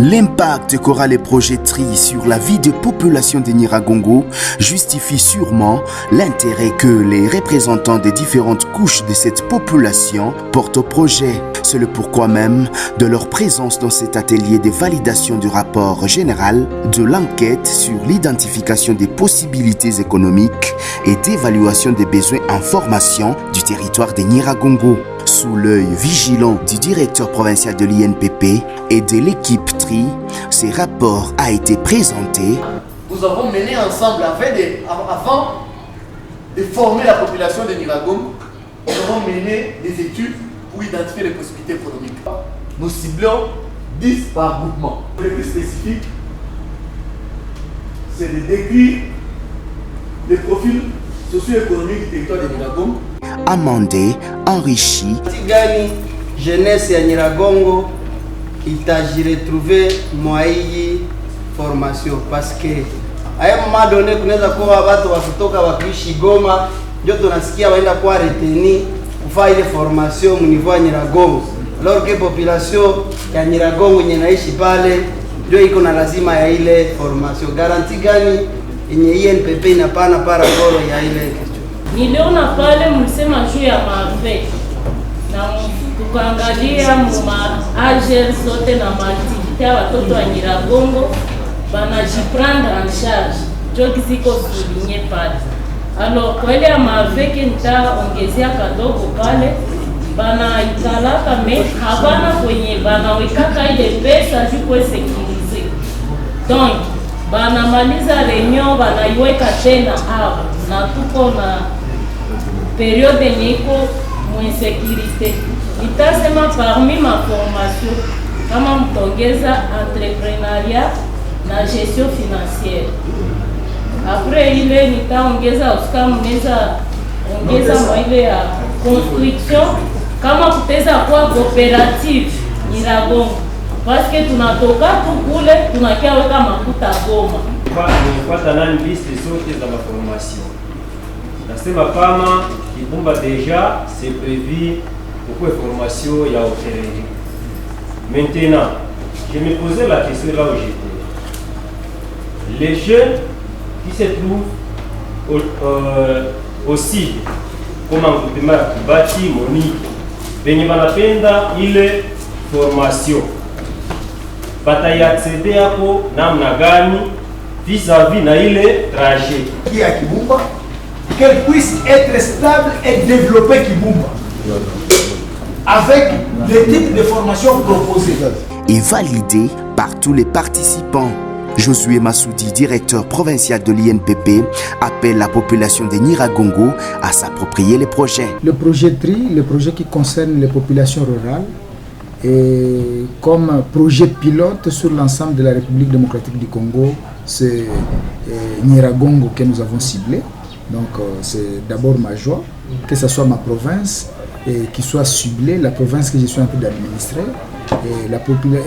L'impact qu'aura les projets TRI sur la vie des populations de Nyiragongo justifie sûrement l'intérêt que les représentants des différentes couches de cette population portent au projet. C'est le pourquoi même de leur présence dans cet atelier de validation du rapport général, de l'enquête sur l'identification des possibilités économiques et d'évaluation des besoins en formation du territoire de Nyiragongo. Sous l'œil vigilant du directeur provincial de l'INPP et de l'équipe TRI, ce rapport a été présenté. Nous avons mené ensemble, avant de former la population de Nyiragongo, nous avons mené des études pour identifier les possibilités économiques. Nous ciblons 10 par groupement. Le plus spécifique, c'est de décrire les profils socio-économiques du territoire de Nyiragongo. Amendé, enrichi. Tigani jeunesse ya Nyiragongo itajiretrouver mwaii formation parce que à un moment donné kunaweza kuwa watu wakitoka wakiishi Goma ndio tunasikia waenda kwa reteni kufanya ile formation mu niveau ya Nyiragongo, alors que population ya Nyiragongo yenye naishi pale ndio iko na lazima ya ile formation. Garanti gani yenye INPP inapana para goro ya ile? Niliona pale mlisema juu ya maave na tukaangalia maager zote na maaktivite ya watoto wa Nyiragongo banajiprendre en charge joki ziko souligné pale. Alors kwa ile ya maave nitaongezea kadogo pale banaikalaka me habana kwenye banawekaka ile pesa juu kwa sekurize. Donc banamaliza reunion banaiweka tena hapo na tuko na periode niko mwinsécurité. Nitasema parmi ma formation kama mtongeza entrepreneuriat na gestion financière. Après ile nitaongeza usika mneza ongeza ile ya construction kama kuteza kwa coopérative Nyiragongo. Parce que tunatoka kule tunakia weka makuta Goma. Kwa nani liste zote za formation. Nasema kama Kibumba déjà c'est prévu pour une formation ya hôtellerie. Maintenant, je me posais la question là où j'étais. Les jeunes qui se trouvent aussi comme en groupement Bati Moni, venye banapenda ile formation. Bataille accéder hapo namna gani vis-à-vis na ile trajet qui a Kibumba, qu'elle puisse être stable et développer Kibumba avec les types de formations proposées et validé par tous les participants. Josué Massoudi, directeur provincial de l'INPP, appelle la population de Nyiragongo à s'approprier les projets. Le projet TRI, le projet qui concerne les populations rurales, et comme projet pilote sur l'ensemble de la République démocratique du Congo, c'est Nyiragongo que nous avons ciblé. Donc c'est d'abord ma joie que ce soit ma province et qui soit ciblée, la province que je suis en train d'administrer, et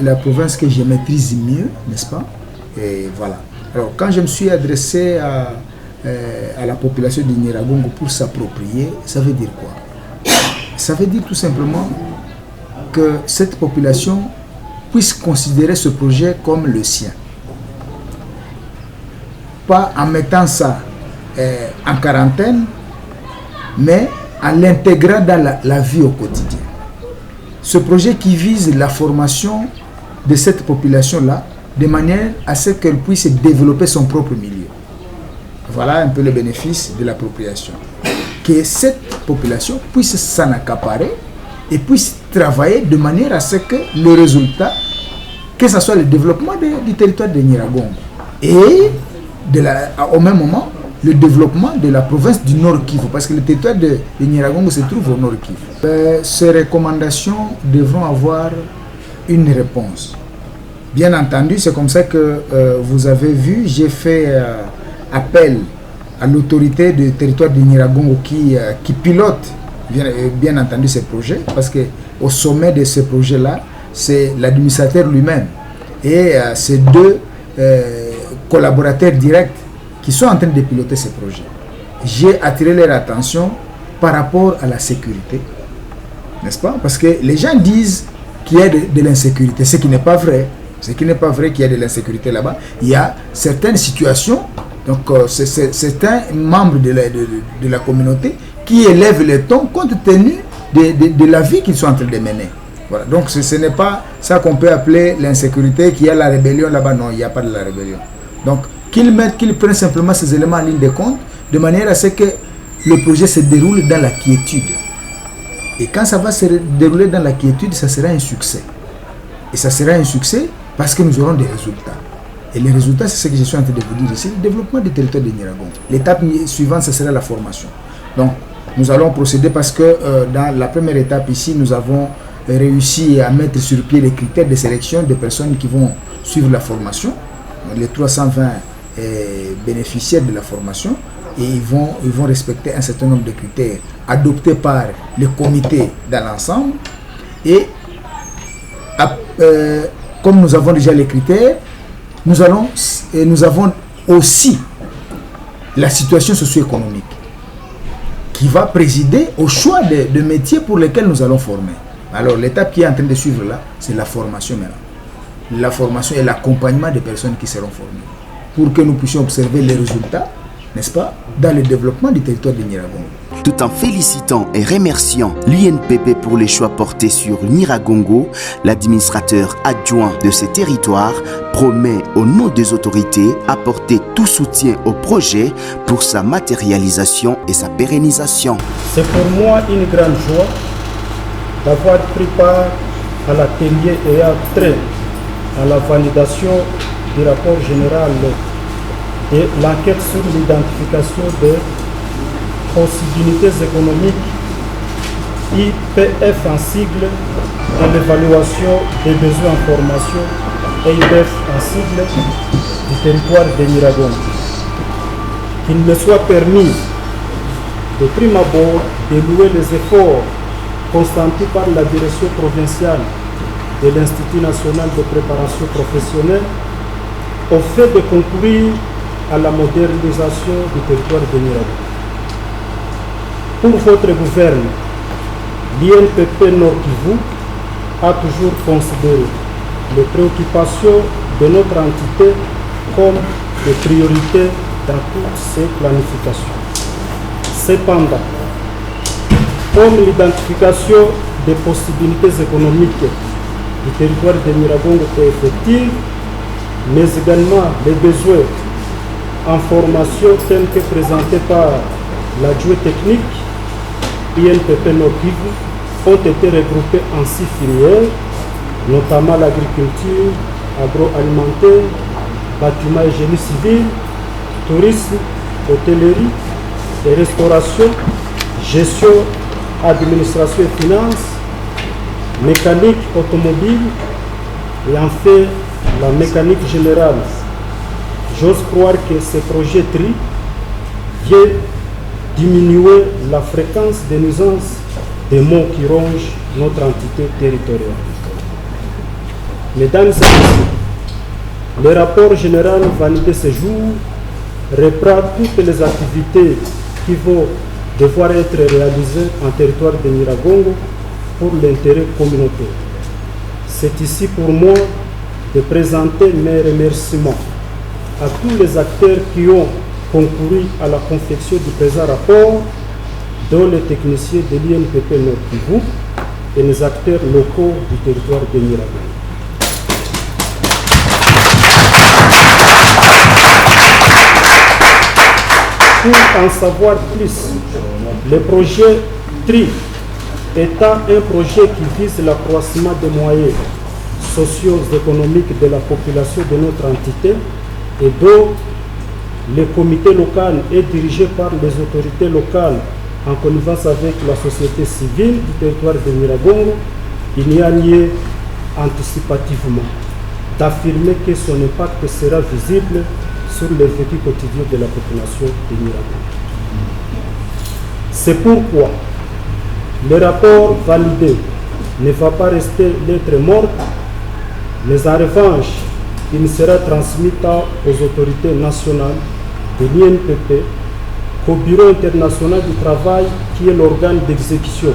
la province que je maîtrise mieux, n'est-ce pas? Et voilà. Alors quand je me suis adressé à la population de Nyiragongo pour s'approprier, ça veut dire quoi? Ça veut dire tout simplement que cette population puisse considérer ce projet comme le sien. Pas en mettant ça en quarantaine, mais en l'intégrant dans la vie au quotidien. Ce projet qui vise la formation de cette population-là, de manière à ce qu'elle puisse développer son propre milieu. Voilà un peu le bénéfice de l'appropriation. Que cette population puisse s'en accaparer et puisse travailler de manière à ce que le résultat, que ce soit le développement du territoire de Nyiragongo et au même moment le développement de la province du Nord Kivu, parce que le territoire de Nyiragongo se trouve au Nord Kivu. Ces recommandations devront avoir une réponse. Bien entendu, c'est comme ça que vous avez vu, j'ai fait appel à l'autorité du territoire de Nyiragongo qui pilote bien entendu ces projets, parce qu'au sommet de ces projets-là, c'est l'administrateur lui-même et ces deux collaborateurs directs qui sont en train de piloter ces projets. J'ai attiré leur attention par rapport à la sécurité, n'est-ce pas? Parce que les gens disent qu'il y a de l'insécurité, ce qui n'est pas vrai. Ce qui n'est pas vrai qu'il y a de l'insécurité là-bas. Il y a certaines situations, donc c'est un membre de la communauté qui élève les tons compte tenu de la vie qu'ils sont en train de mener. Voilà. Donc ce n'est pas ça qu'on peut appeler l'insécurité, qu'il y a la rébellion là-bas. Non, il n'y a pas de la rébellion. Donc qu'ils prennent simplement ces éléments en ligne de compte, de manière à ce que le projet se déroule dans la quiétude. Et quand ça va se dérouler dans la quiétude, ça sera un succès. Et ça sera un succès parce que nous aurons des résultats. Et les résultats, c'est ce que je suis en train de vous dire ici, le développement des territoires de Nyiragongo. L'étape suivante, ce sera la formation. Donc, nous allons procéder parce que dans la première étape ici, nous avons réussi à mettre sur pied les critères de sélection des personnes qui vont suivre la formation. Les 320 bénéficiaires de la formation, et ils vont respecter un certain nombre de critères adoptés par le comité dans l'ensemble. Et comme nous avons déjà les critères, nous avons aussi la situation socio-économique qui va présider au choix de métiers pour lesquels nous allons former. Alors l'étape qui est en train de suivre là, c'est la formation maintenant. La formation et l'accompagnement des personnes qui seront formées pour que nous puissions observer les résultats, n'est-ce pas, dans le développement du territoire de Nyiragongo. Tout en félicitant et remerciant l'UNPP pour les choix portés sur Nyiragongo, l'administrateur adjoint de ce territoire promet au nom des autorités apporter tout soutien au projet pour sa matérialisation et sa pérennisation. C'est pour moi une grande joie d'avoir pris part à l'atelier ayant trait à la validation du rapport général et l'enquête sur l'identification des possibilités économiques, IPF en sigle, et l'évaluation des besoins en formation, EIBF en sigle, du territoire de Nyiragongo. Qu'il me soit permis de prime abord de louer les efforts consentis par la direction provinciale de l'Institut national de préparation professionnelle au fait de concourir à la modernisation du territoire de Nyiragongo. Pour votre gouvernement, l'INPP Nord Kivu a toujours considéré les préoccupations de notre entité comme des priorités dans toutes ses planifications. Cependant, comme l'identification des possibilités économiques du territoire de Nyiragongo est effective, mais également les besoins en formation tels que présentés par l'adjoint technique INPP Nord Kivu ont été regroupés en 6 filières, notamment l'agriculture, agroalimentaire, bâtiment et génie civil, tourisme, hôtellerie et restauration, gestion, administration et finances, mécanique automobile et en fait la mécanique générale. J'ose croire que ce projet TRI vient diminuer la fréquence des nuisances des maux qui rongent notre entité territoriale. Mesdames et messieurs, le rapport général validé ce jour reprend toutes les activités qui vont devoir être réalisées en territoire de Nyiragongo pour l'intérêt communautaire. C'est ici pour moi de présenter mes remerciements à tous les acteurs qui ont concouru à la confection du présent rapport, dont les techniciens de l'INPP Nord Kivu et les acteurs locaux du territoire de Nyiragongo. Pour en savoir plus, le projet TRI étant un projet qui vise l'accroissement des moyens socio-économiques de la population de notre entité et dont le comité local est dirigé par les autorités locales en connivence avec la société civile du territoire de Nyiragongo, il n'y a lieu anticipativement d'affirmer que son impact sera visible sur le vécu quotidien de la population de Nyiragongo. C'est pourquoi le rapport validé ne va pas rester lettre morte, mais en revanche, il sera transmis tant aux autorités nationales de l'INPP qu'au Bureau international du travail, qui est l'organe d'exécution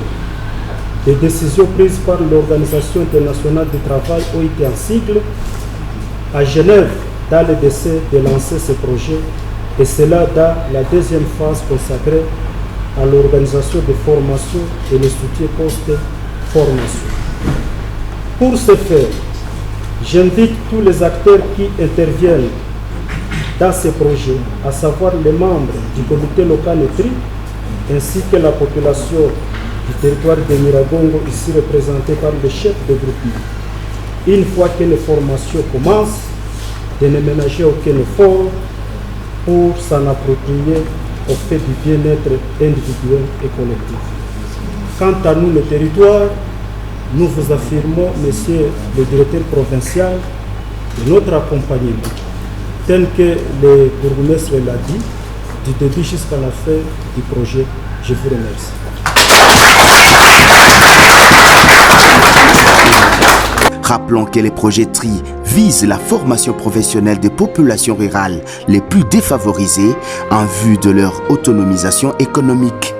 des décisions prises par l'Organisation internationale du travail, OIT en sigle, à Genève dans le décès de lancer ce projet, et cela dans la deuxième phase consacrée à l'organisation de formation et le soutien post-formation. Pour ce faire, j'invite tous les acteurs qui interviennent dans ce projet, à savoir les membres du comité local ETRI, ainsi que la population du territoire de Nyiragongo, ici représentée par le chef de groupement. Une fois que les formations commencent, de ne ménager aucun effort pour s'en approprier au fait du bien-être individuel et collectif. Quant à nous, le territoire, nous vous affirmons, monsieur le directeur provincial, de notre accompagnement, tel que le bourgmestre l'a dit, du début jusqu'à la fin du projet. Je vous remercie. Rappelons que les projets TRI visent la formation professionnelle des populations rurales les plus défavorisées en vue de leur autonomisation économique.